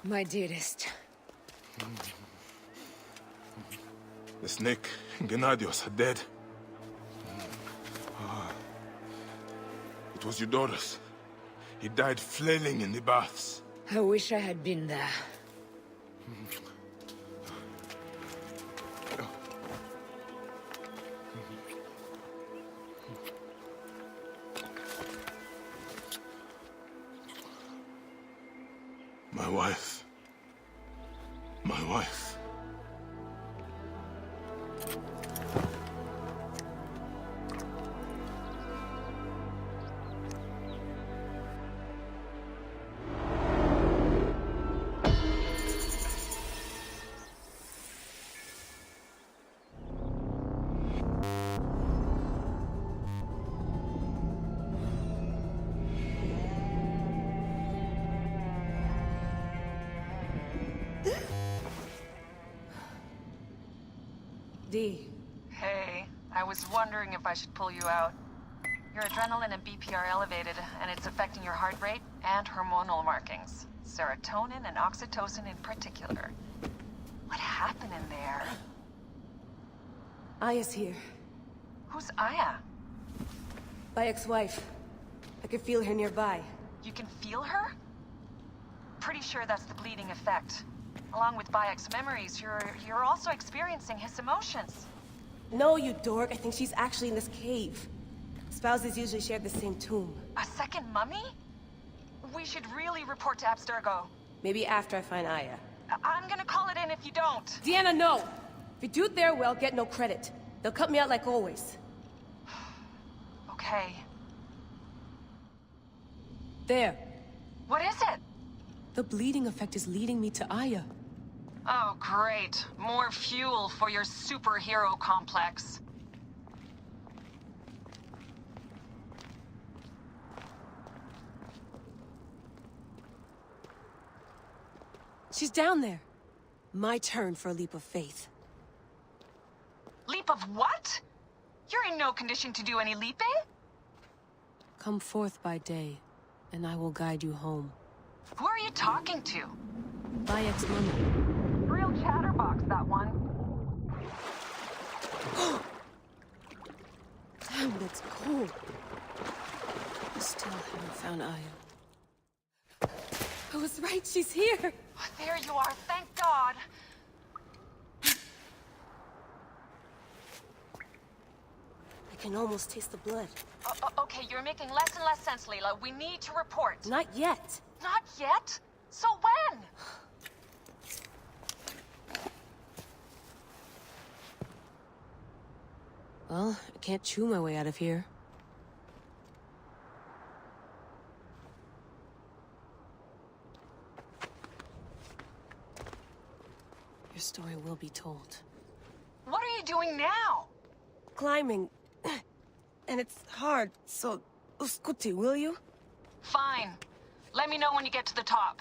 My dearest. The snake and Gennadios are dead. It was your daughter's. He died flailing in the baths. I wish I had been there. My wife. My wife. D. Hey, I was wondering if I should pull you out. Your adrenaline and BP are elevated, and it's affecting your heart rate and hormonal markings. Serotonin and oxytocin in particular. What happened in there? Aya's here. Who's Aya? My ex-wife. I could feel her nearby. You can feel her? Pretty sure that's the bleeding effect. Along with Bayek's memories, you're also experiencing his emotions. No, you dork. I think she's actually in this cave. Spouses usually share the same tomb. A second mummy? We should really report to Abstergo. Maybe after I find Aya. I'm gonna call it in if you don't. Deanna, no! If you do it there, well, get no credit. They'll cut me out like always. Okay. There. What is it? The bleeding effect is leading me to Aya. Oh, great. More fuel for your superhero complex. She's down there. My turn for a leap of faith. Leap of what? You're in no condition to do any leaping? Come forth by day, and I will guide you home. Who are you talking to? Bayek's mummy. Real chatterbox, that one. Damn, that's cold. I still haven't found Aya. I was right, she's here! Oh, there you are, thank God. I can almost taste the blood. Okay, you're making less and less sense, Leela. We need to report. Not yet. Not yet? So when? Well, I can't chew my way out of here. Your story will be told. What are you doing now? Climbing. And it's hard, so... Uskuti, will you? Fine. Let me know when you get to the top.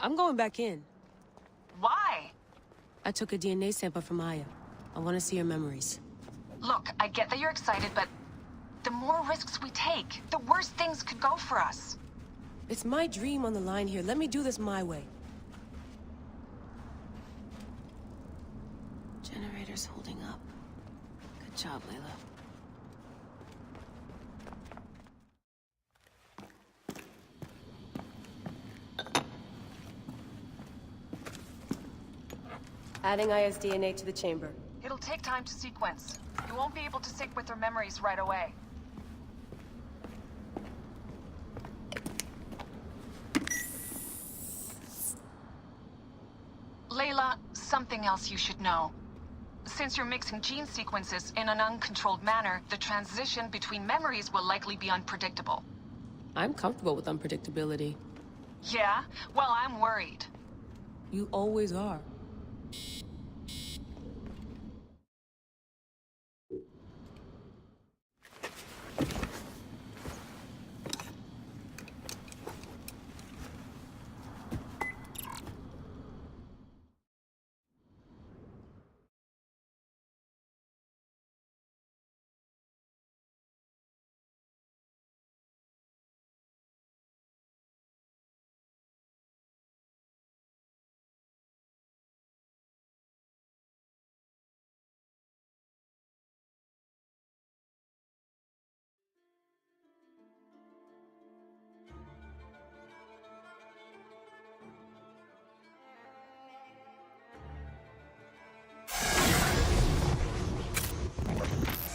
I'm going back in. Why? I took a DNA sample from Aya. I want to see her memories. Look, I get that you're excited, but the more risks we take, the worse things could go for us. It's my dream on the line here. Let me do this my way. Generator's holding up. Good job, Layla. Adding Aya's DNA to the chamber. It'll take time to sequence. You won't be able to sync with her memories right away. Layla, something else you should know. Since you're mixing gene sequences in an uncontrolled manner, the transition between memories will likely be unpredictable. I'm comfortable with unpredictability. Yeah? Well, I'm worried. You always are.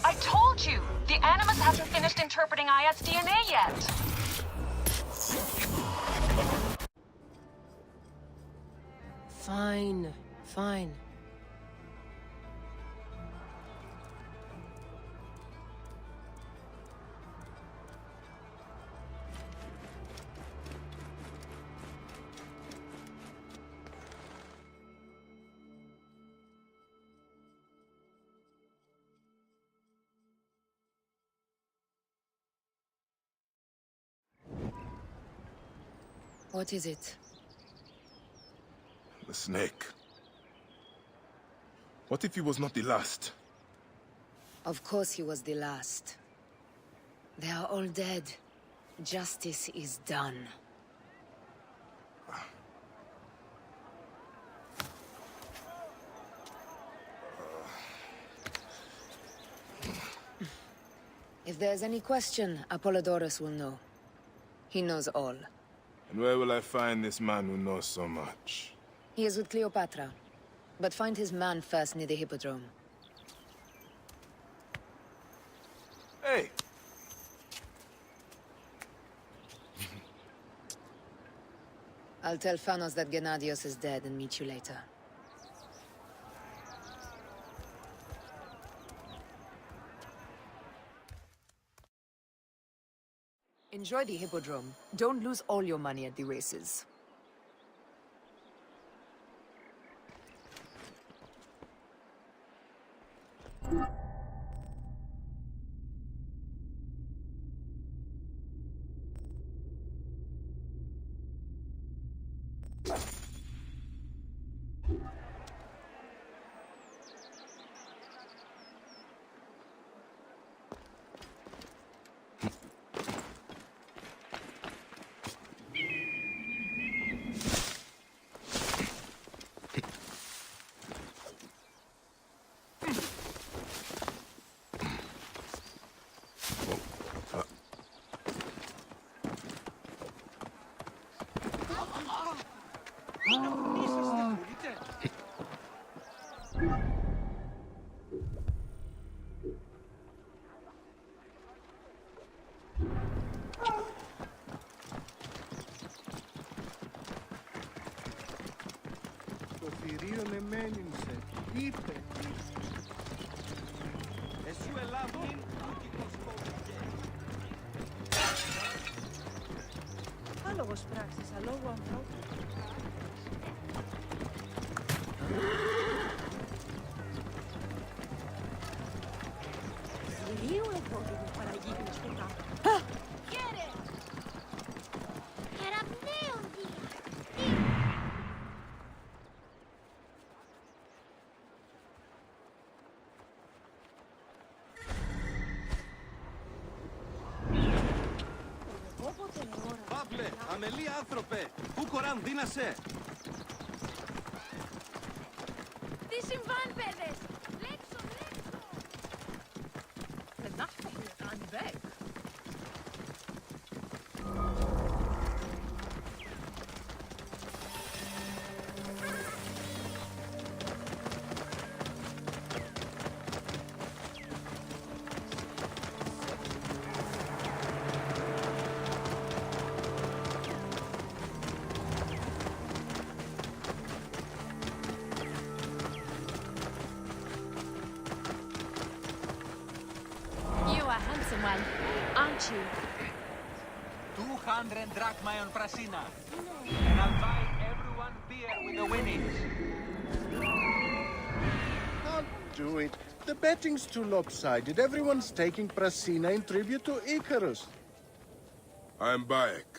I told you! The Animus hasn't finished interpreting Aya's DNA yet! Fine, fine. What is it? The snake. What if he was not the last? Of course he was the last. They are all dead. Justice is done. If there's any question, Apollodorus will know. He knows all. And where will I find this man who knows so much? He is with Klopatra. But find his man first near the Hippodrome. Hey! I'll tell Phanos that Gennadios is dead and meet you later. Enjoy the Hippodrome. Don't lose all your money at the races. Το θηρίο εμένυνσε, είπε. Εσού ελάβουν ούκητος κόβηκε. Άλογος πράξης, αλόγου ανθρώπου. Λίγο εδώ δεν είναι παραγύγνες του κάτω. Χαίρε! Χαραπνέον δια! Παύλε, αμελή άνθρωπε, πού κοράν δίνασε. Τι συμβάν, παιδες! Λέξω, λέξω! Nachtlicht aan de weg. You are handsome one, aren't you? 200 drachma on Prasina. And I'll buy everyone beer with the winnings. Can't do it. The betting's too lopsided. Everyone's taking Prasina in tribute to Icarus. I am Bayek.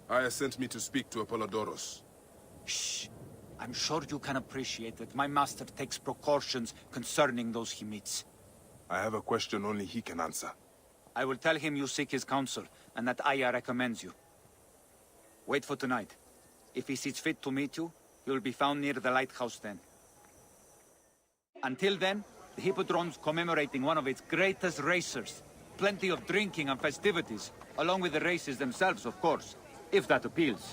Aya sent me to speak to Apollodorus. Shh. I'm sure you can appreciate that my master takes precautions concerning those he meets. I have a question only he can answer. I will tell him you seek his counsel, and that Aya recommends you. Wait for tonight. If he sees fit to meet you, you will be found near the lighthouse then. Until then, the Hippodrome's commemorating one of its greatest racers. Plenty of drinking and festivities, along with the races themselves, of course, if that appeals.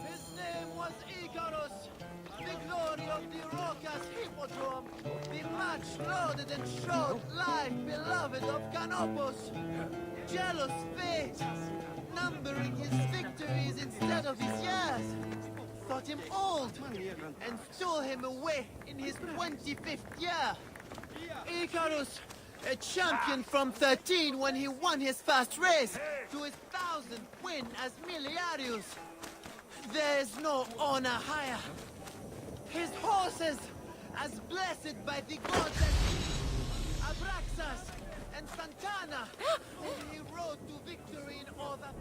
His name was Icarus, the glory of the raucous Hippodrome, the match loaded and showed life beloved of Canopus. Jealous fate, numbering his victories instead of his years, thought him old and stole him away in his 25th year. Icarus, a champion from 13 when he won his first race, to his 1000th win as Miliarius. There's no honor higher. His horses, as blessed by the gods as Abraxas and Santana, whom he rode to victory in all that...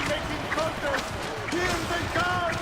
making contact! Here they come!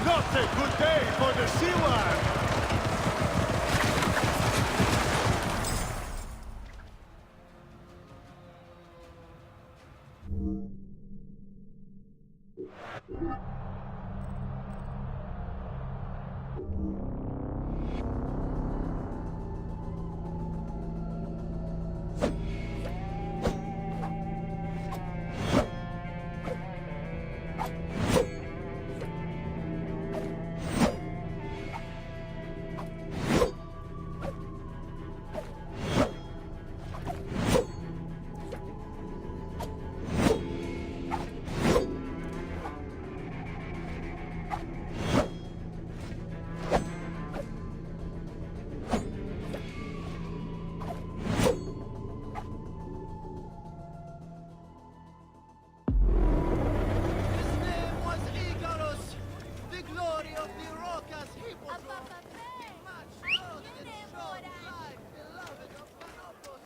Not a good day for the seaward! His name was Icarus, the glory of the raucous hippodrome. Much loaded and short life, beloved of Canopus.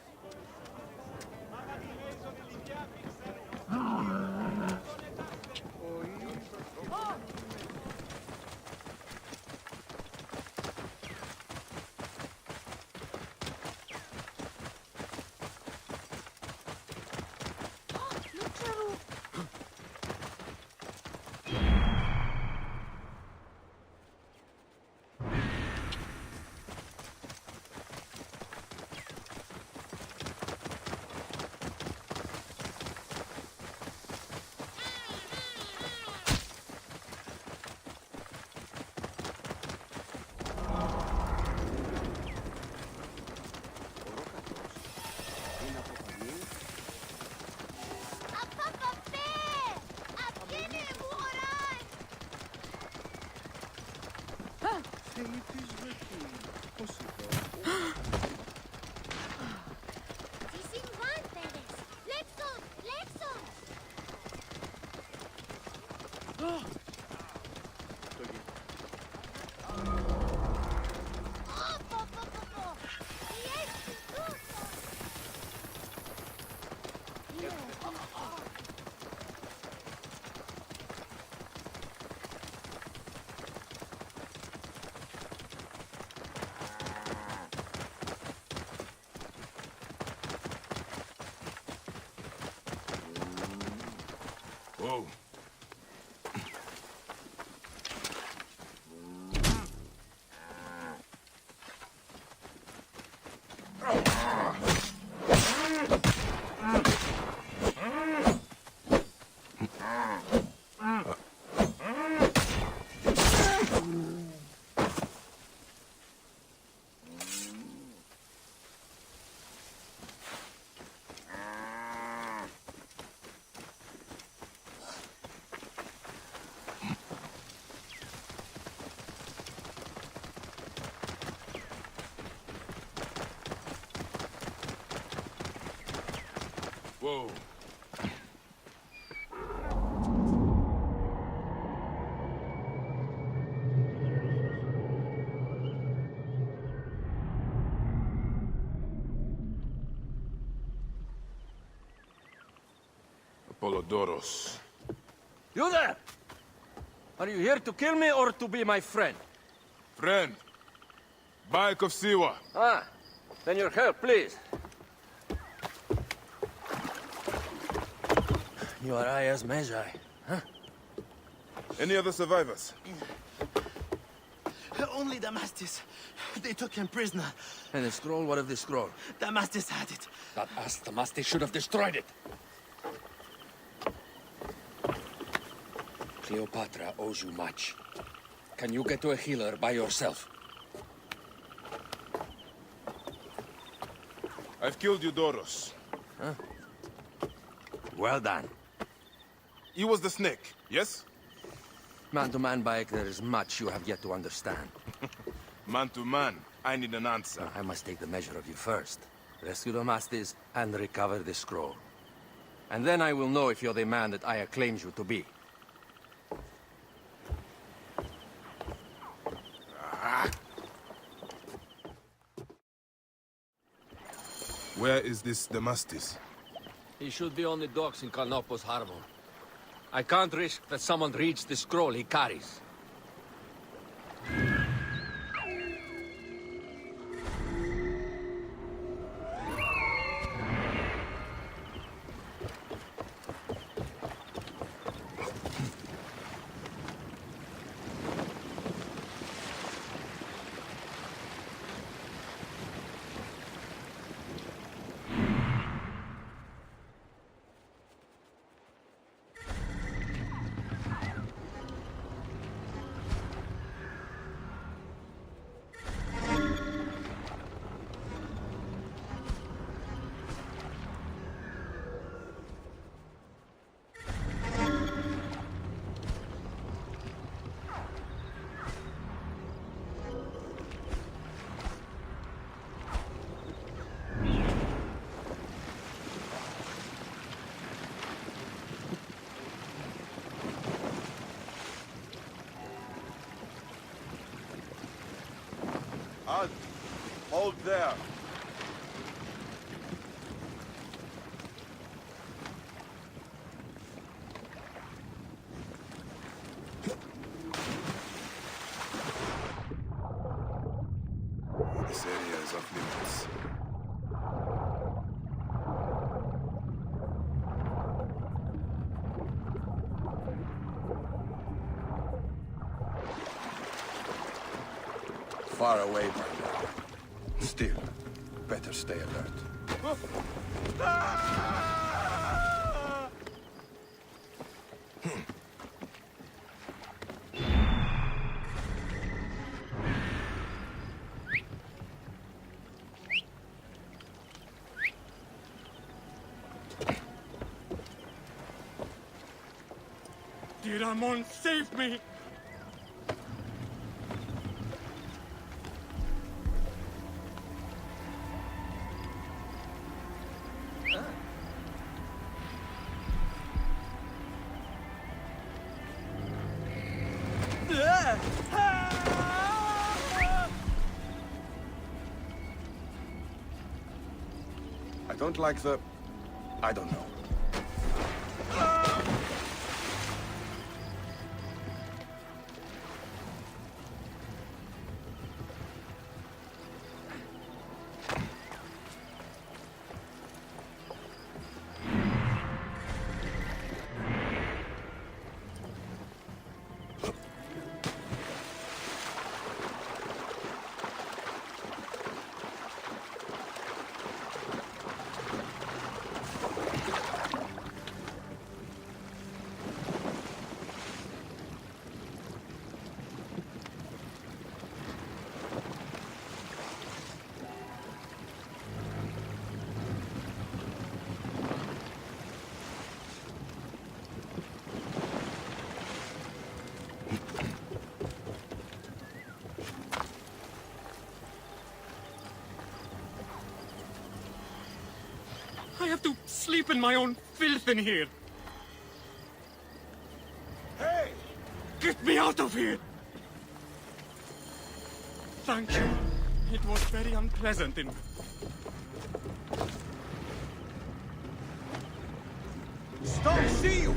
It is working. Possible. Whoa. Whoa. Apollodoros. You there! Are you here to kill me or to be my friend? Friend. Bike of Siwa. Ah, then your help, please. You are Aya's Magi, huh? Any other survivors? Only Damastis. They took him prisoner. And the scroll, what of the scroll? Damastis had it. That us, Damastis, should have destroyed it. Cleopatra owes you much. Can you get to a healer by yourself? I've killed Eudoros. Huh? Well done. You was the snake, yes? Man to man, Bayek, there is much you have yet to understand. Man to man, I need an answer. I must take the measure of you first. Rescue the masters and recover the scroll. And then I will know if you're the man that Aya claims you to be. Where is this Damastis? He should be on the docks in Canopus Harbor. I can't risk that someone reads the scroll he carries. Hold there. This area is off limits. Far away by now. Still, better stay alert. Dear Amon, save me! I don't like the... I don't know. I have to sleep in my own filth in here. Hey! Get me out of here! Thank you. It was very unpleasant in... Stop! See you!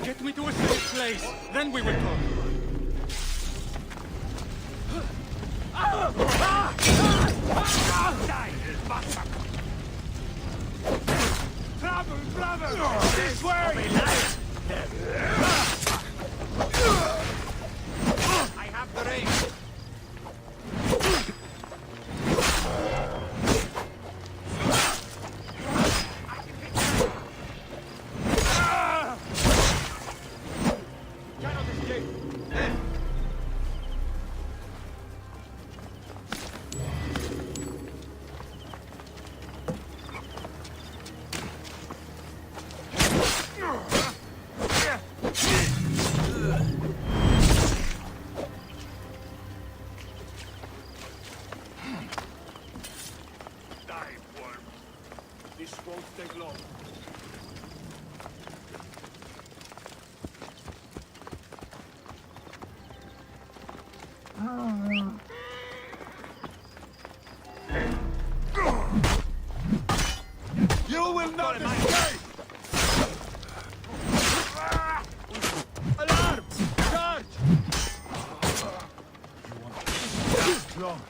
Get me to a safe place, then we will talk. This way! I have the ring. won't take long. You will not escape! Alarm! Charge! Long.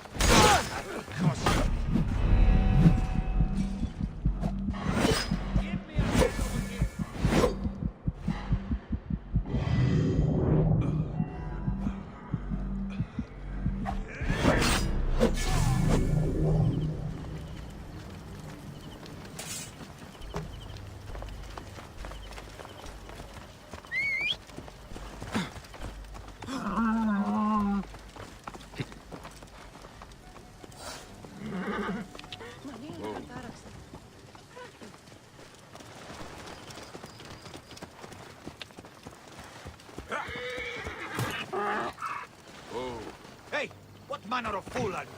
Hey, what manner of fool are you?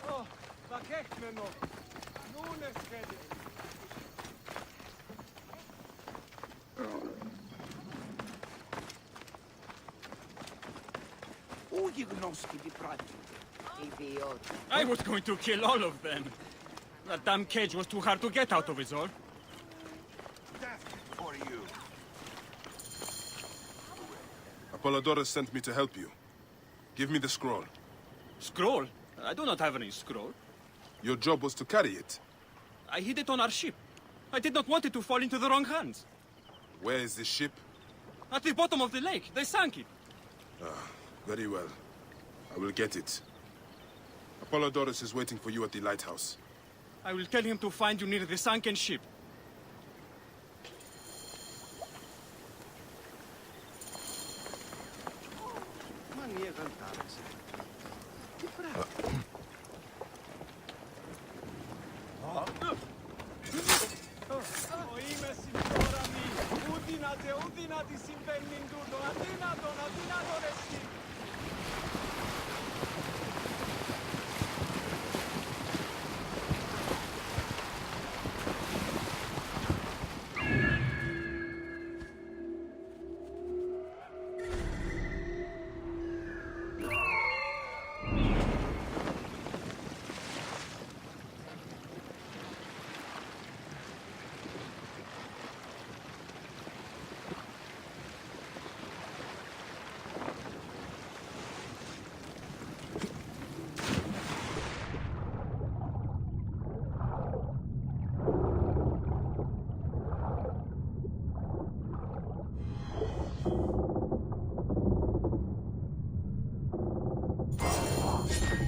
Oh, bakekmeno. Nunes kedi. I was going to kill all of them. That damn cage was too hard to get out of, is all. Death for you. Apollodorus sent me to help you. Give me the scroll. Scroll? I do not have any scroll. Your job was to carry it. I hid it on our ship. I did not want it to fall into the wrong hands. Where is this ship? At the bottom of the lake. They sank it. Very well. I will get it. Apollodorus is waiting for you at the lighthouse. I will tell him to find you near the sunken ship. Oime signora mi. Udinate συμβαίνει τούτο. Αδύνατον εσύ.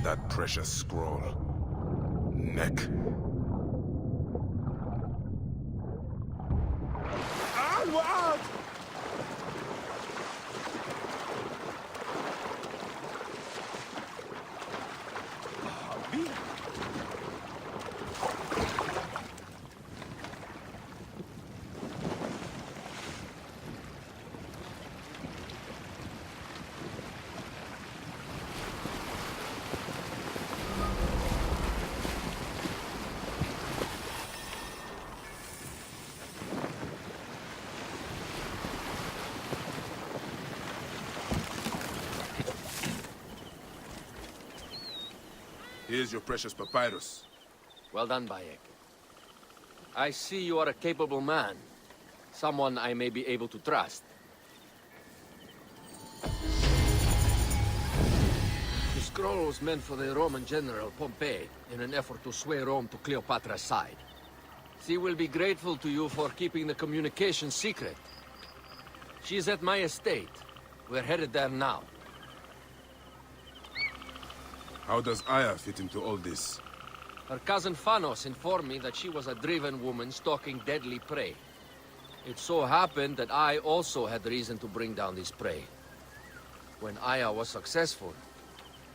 That precious scroll. Neck. Onward! Here's your precious papyrus. Well done, Bayek. I see you are a capable man. Someone I may be able to trust. The scroll was meant for the Roman general Pompey in an effort to sway Rome to Cleopatra's side. She will be grateful to you for keeping the communication secret. She is at my estate. We're headed there now. How does Aya fit into all this? Her cousin Phanos informed me that she was a driven woman stalking deadly prey. It so happened that I also had reason to bring down this prey. When Aya was successful,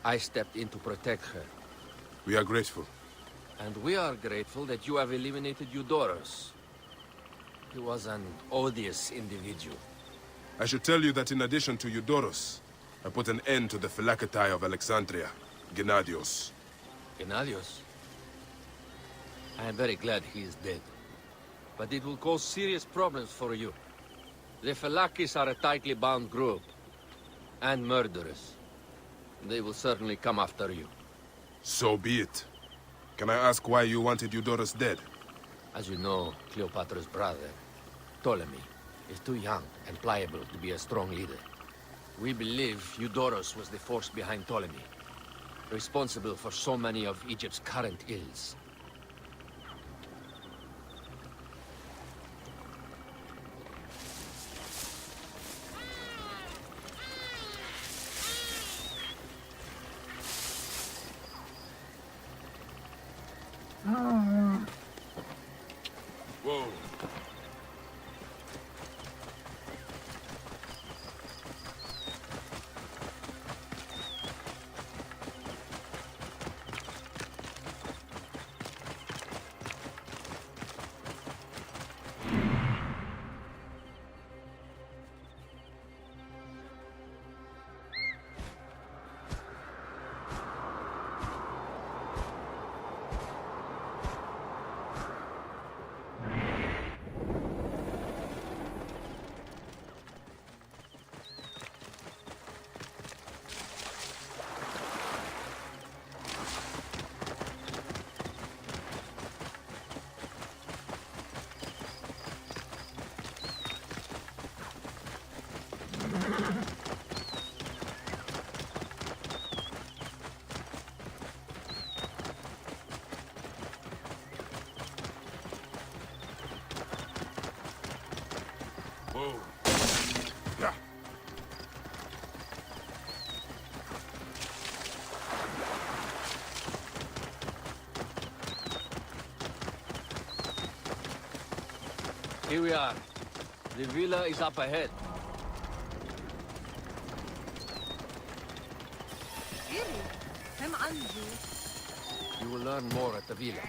I stepped in to protect her. We are grateful. And we are grateful that you have eliminated Eudorus. He was an odious individual. I should tell you that in addition to Eudoros, I put an end to the Phylactery of Alexandria, Gennadios. Gennadios? I am very glad he is dead. But it will cause serious problems for you. The Phylakis are a tightly bound group. And murderers. They will certainly come after you. So be it. Can I ask why you wanted Eudoros dead? As you know, Cleopatra's brother, Ptolemy, is too young and pliable to be a strong leader. We believe Eudoros was the force behind Ptolemy, responsible for so many of Egypt's current ills. Whoa. Whoa. Yeah. Here we are. The villa is up ahead. You will learn more at the villa.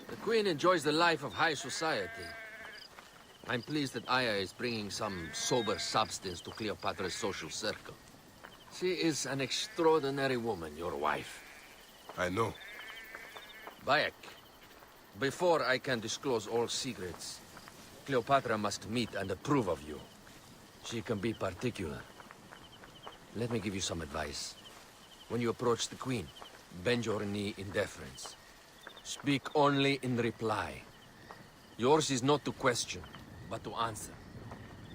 The Queen enjoys the life of high society. I'm pleased that Aya is bringing some sober substance to Cleopatra's social circle. She is an extraordinary woman, your wife. I know. Bayek, before I can disclose all secrets, Cleopatra must meet and approve of you. She can be particular. Let me give you some advice. When you approach the Queen, bend your knee in deference. Speak only in reply. Yours is not to question, but to answer.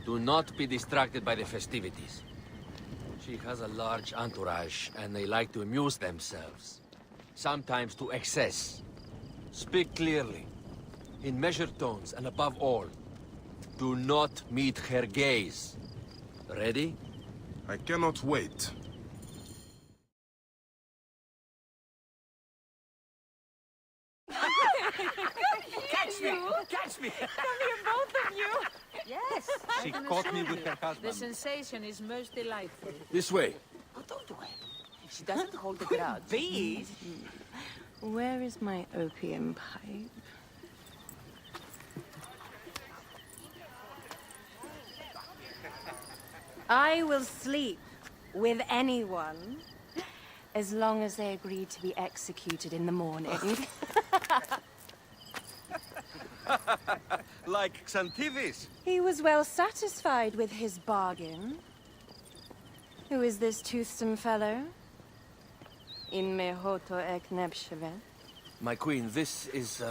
Do not be distracted by the festivities. She has a large entourage, and they like to amuse themselves. Sometimes to excess. Speak clearly, in measured tones, and above all, do not meet her gaze. Ready? I cannot wait. Catch me! Catch me! Come here, both of you. Yes. She caught me with her The husband. sensation is most delightful. This way. Oh, don't do it. She doesn't hold a grudge. Please. Where is my opium pipe? I will sleep with anyone as long as they agree to be executed in the morning. Like Xantivis. He was well satisfied with his bargain. Who is this toothsome fellow? In mehoto ek nebsheve. My queen, this is,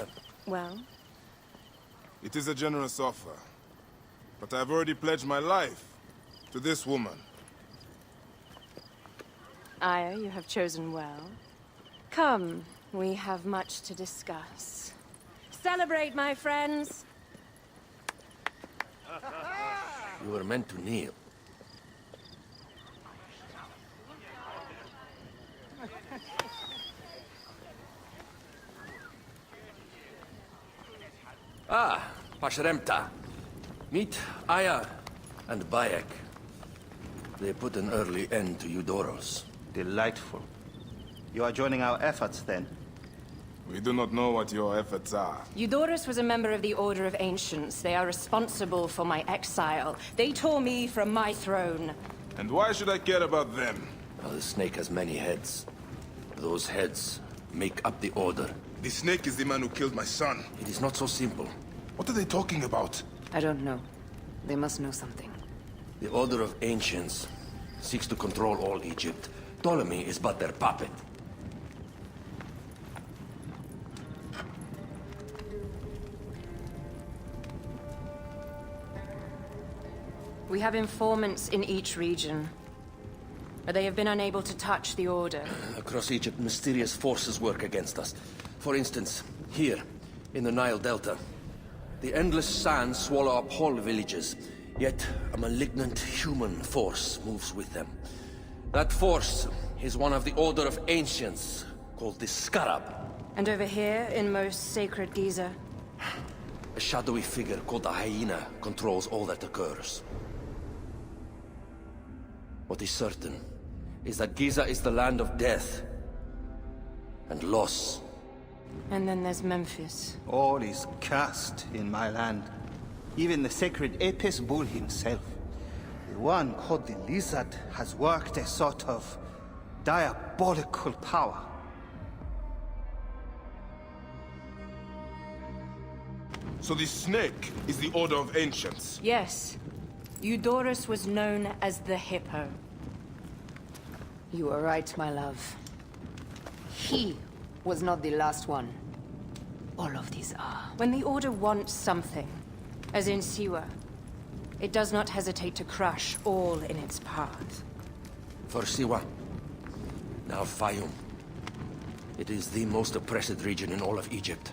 Well, It is a generous offer. But I've already pledged my life to this woman. Aya, you have chosen well. Come, we have much to discuss. Celebrate, my friends! you were meant to kneel. Ah, Pashremta. Meet Aya and Bayek. They put an early end to Eudoros. Delightful. You are joining our efforts, then? We do not know what your efforts are. Eudorus was a member of the Order of Ancients. They are responsible for my exile. They tore me from my throne. And why should I care about them? Well, the snake has many heads. Those heads make up the Order. The snake is the man who killed my son. It is not so simple. What are they talking about? I don't know. They must know something. The Order of Ancients seeks to control all Egypt. Ptolemy is but their puppet. We have informants in each region, but they have been unable to touch the Order. Across Egypt, mysterious forces work against us. For instance, here, in the Nile Delta, the endless sands swallow up whole villages, yet a malignant human force moves with them. That force is one of the Order of Ancients, called the Scarab. And over here, in most sacred Giza? A shadowy figure called the Hyena controls all that occurs. What is certain is that Giza is the land of death and loss. And then there's Memphis. All is cursed in my land. Even the sacred Apis bull himself. The one called the Lizard has worked a sort of diabolical power. So the snake is the Order of Ancients? Yes. Eudorus was known as the Hippo. You are right, my love. He was not the last one. All of these are. When the Order wants something, as in Siwa, it does not hesitate to crush all in its path. For Siwa, now Fayum. It is the most oppressed region in all of Egypt.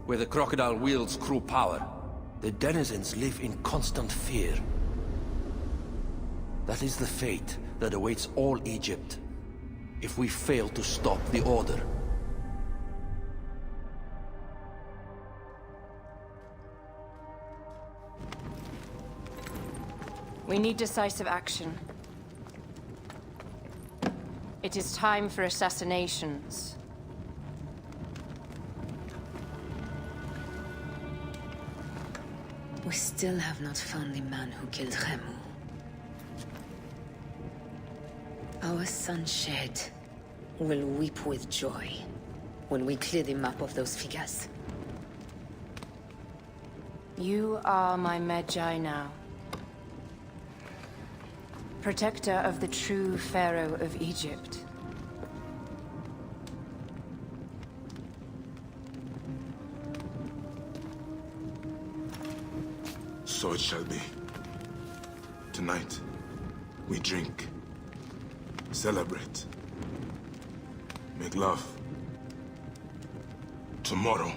Where the crocodile wields cruel power, the denizens live in constant fear. That is the fate that awaits all Egypt if we fail to stop the Order. We need decisive action. It is time for assassinations. We still have not found the man who killed Khemu. Our son Shed will weep with joy when we clear the map of those figures. You are my Magi now. Protector of the true Pharaoh of Egypt. So it shall be. Tonight, we drink, celebrate, make love. Tomorrow,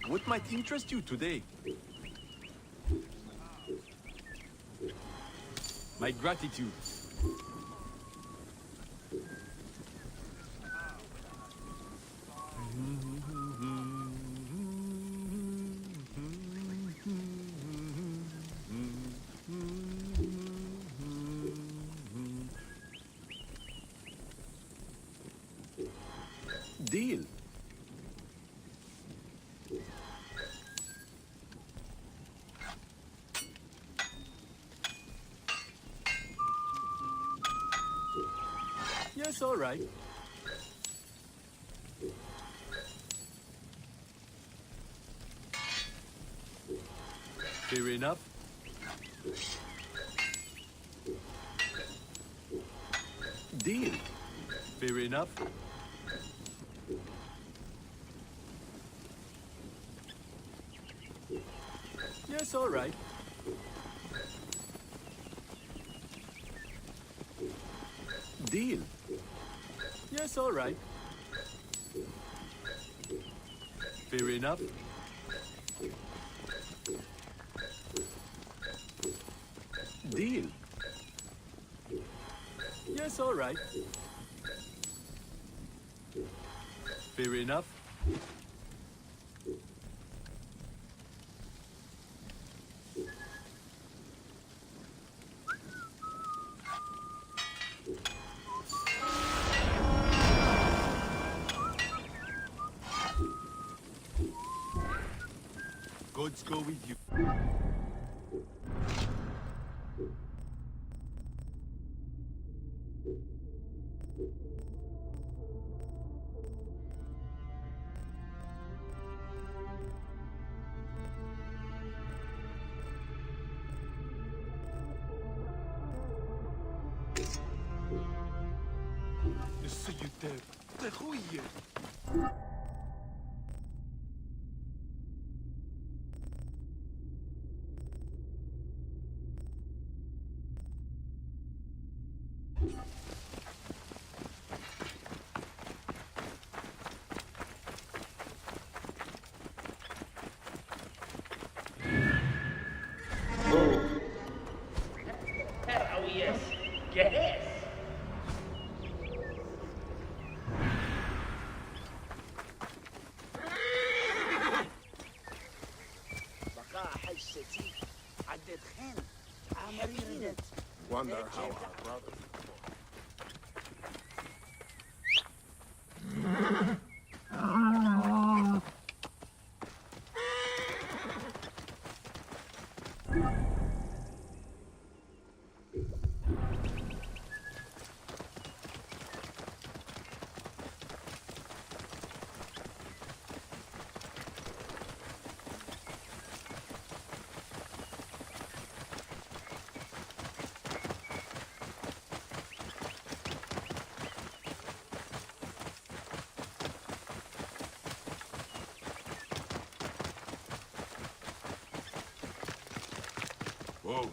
What might interest you today? My gratitude. Deal. Yes, all right. Fair enough. Deal. Fair enough. Yes, all right. Deal. Yes, all right. Fair enough. Deal. Yes, all right. Fair enough. Gods go with you. السيد أخوي. Wonder how our brother. Whoa.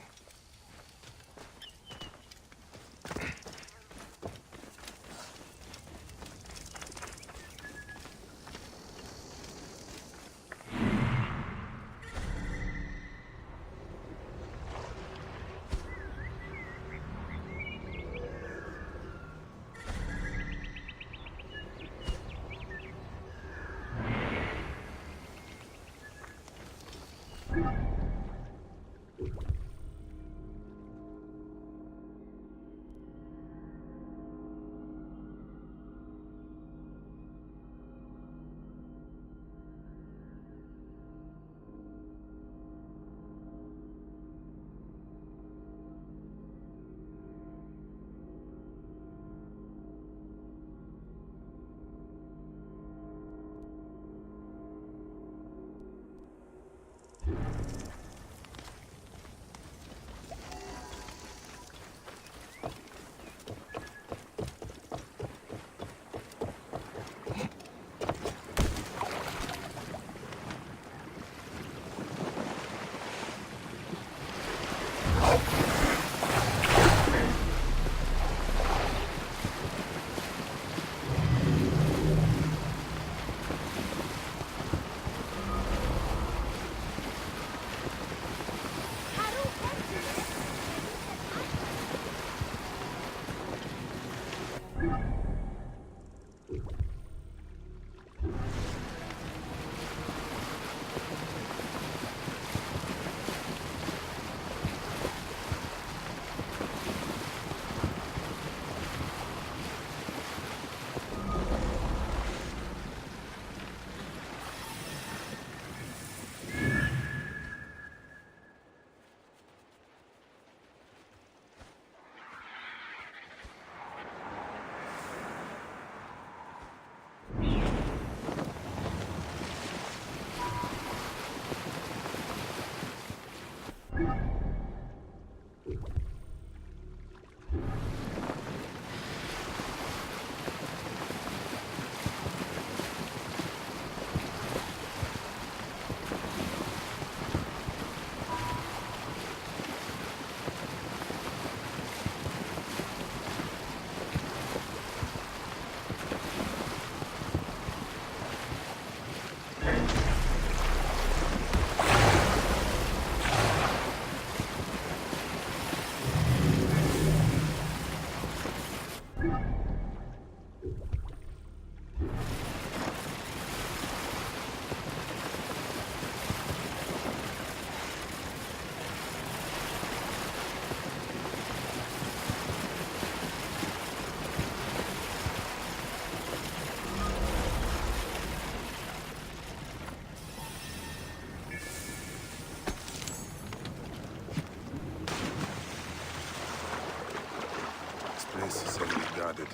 This is heavily guarded.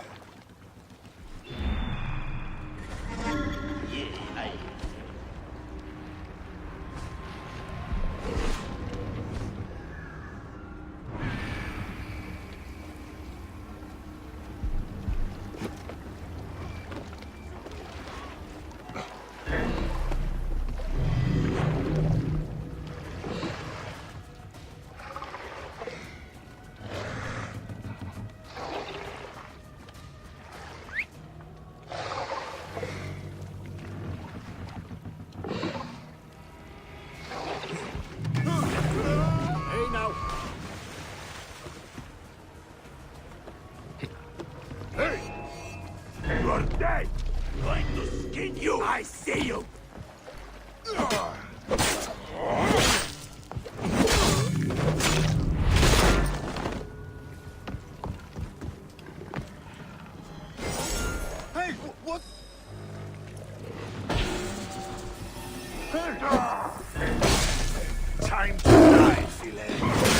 Time to die, Philae.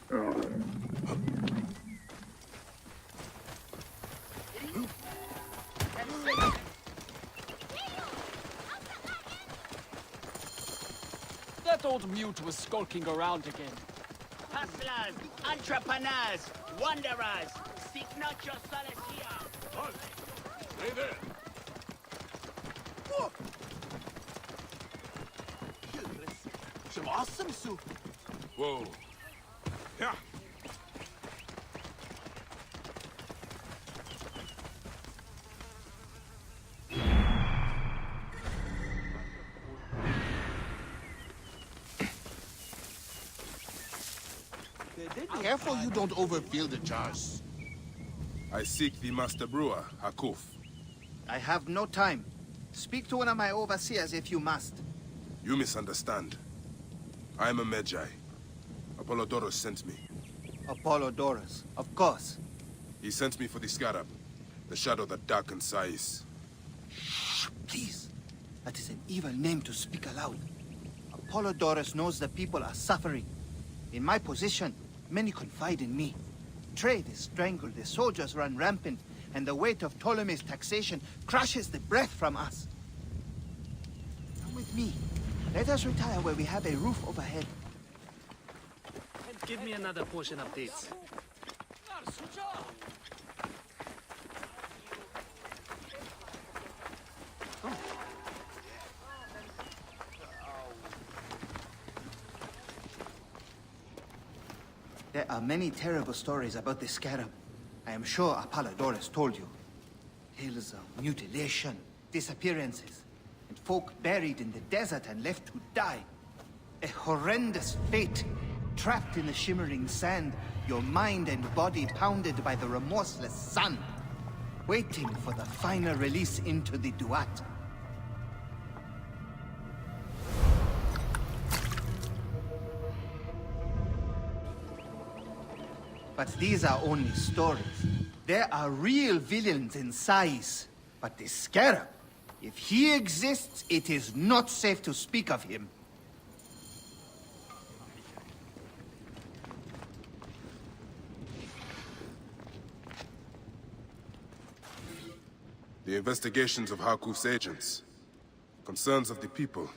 That old mute was skulking around again. Hustlers, entrepreneurs, wanderers, seek not your solace here. Halt! Stay there! Some awesome soup. Whoa. Yeah. Careful you don't overfill the jars. I seek the master brewer, Hakuf. I have no time. Speak to one of my overseers if you must. You misunderstand. I am a Magi. Apollodorus sent me. Apollodorus, of course. He sent me for the scarab, the shadow that darkens Sais. Shh, please. That is an evil name to speak aloud. Apollodorus knows the people are suffering. In my position, many confide in me. Trade is strangled, the soldiers run rampant, and the weight of Ptolemy's taxation crushes the breath from us. Come with me. Let us retire where we have a roof overhead. Give me another portion of this. There are many terrible stories about the scarab. I am sure Apollodorus told you. Tales of mutilation, disappearances, and folk buried in the desert and left to die. A horrendous fate. Trapped in the shimmering sand, your mind and body pounded by the remorseless sun. Waiting for the final release into the Duat. But these are only stories. There are real villains in Sais. But the Scarab, if he exists, it is not safe to speak of him. The investigations of Hakuf's agents. Concerns of the people.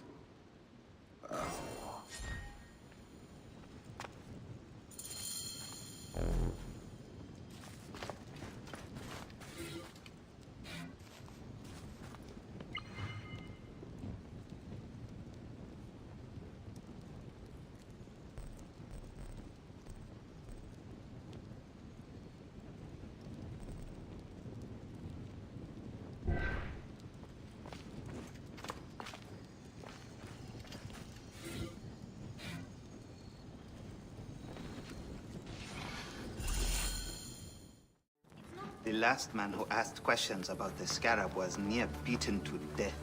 The last man who asked questions about the scarab was near beaten to death,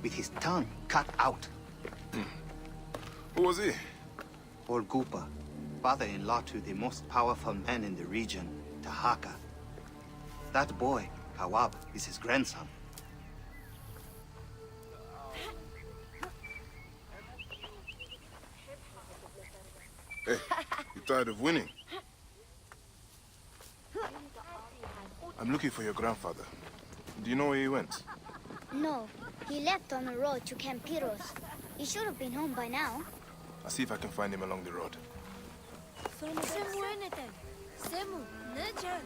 with his tongue cut out. Who was he? Örgüt, father-in-law to the most powerful man in the region, Tahaka. That boy, Kawab, is his grandson. Hey, you tired of winning? I'm looking for your grandfather. Do you know where he went? No, he left on the road to Campiros. He should have been home by now. I'll see if I can find him along the road. Semu, nece?